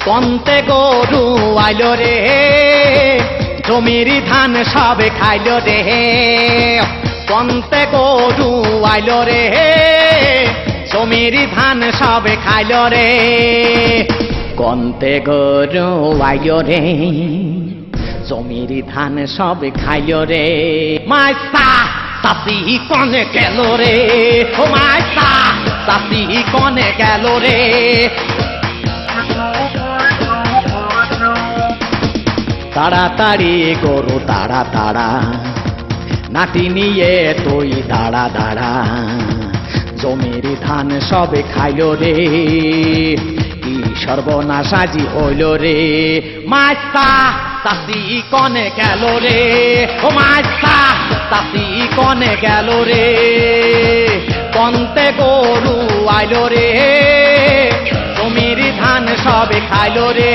কন্তে গরু আইল রে জমির ধান সবে খাইল রে কন্তে গরু আইল রে জমির ধান সবে খাইল রে কন্তে গরু আইল রে জমির ধান সবে খাইল রে মাইসা চাষি কনে গেল রে ও মাইসা চাষি কনে গেল রে তাড়াতাড়ি গরু তাড়া তাড়া নাটি নিয়ে তুই দাঁড়া দাঁড়া জমির ধান সবে খাইল রে কি সর্বনাশাজি হইল রে মাইসা চাষি কনে গেল রে ও মাইসা চাষি কনে গেল রে কন্তে গরু আইল রে জমির ধান সবে খাইল রে